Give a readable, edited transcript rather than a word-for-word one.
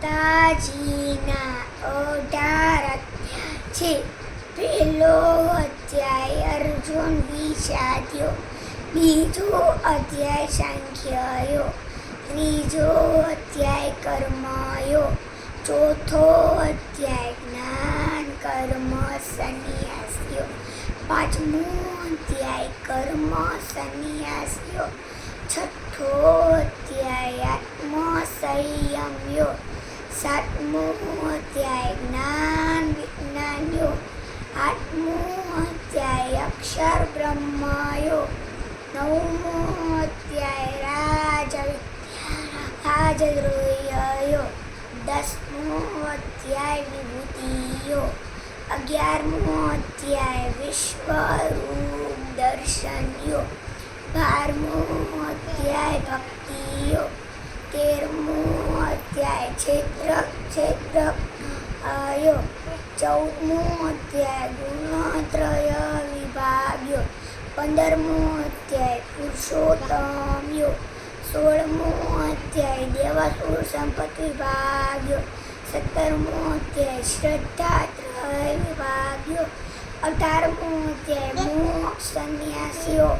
ગીતાજીના 18 છે. પહેલો અધ્યાય અર્જુન વિષાદ્યો, બીજો અધ્યાય સાંખ્યયો, ત્રીજો અધ્યાય કર્મયો, ચોથો અધ્યાય જ્ઞાન કર્મ સંન્યાસયો, પાંચમો અધ્યાય કર્મ સંન્યાસયો, છઠ્ઠો અધ્યાય આત્મ સંયમ્યો, સાતમો અધ્યાય જ્ઞાન વિજ્ઞાન્યો, આઠમો અધ્યાય અક્ષર બ્રહ્મયો, નવમો અધ્યાય રાજદ્રોહ્યયો, દસમો અધ્યાય વિભૂતિયો, 11મો અધ્યાય વિશ્વરૂપ દર્શનયો, 12મો અધ્યાય ભક્તિયો, 13મો અધ્યાય ક્ષેત્રજ્ઞયો, 14મો અધ્યાય ગુણત્રય વિભાગ્યો, 15મો અધ્યાય પુરુષોત્તમ્યો, 16મો અધ્યાય દેવાસુર સંપત્તિ વિભાગ્યો, 17મો અધ્યાય શ્રદ્ધાત્રય વિભાગ્યો, 18મો અધ્યાય મોક્ષ સંન્યાસ્યો,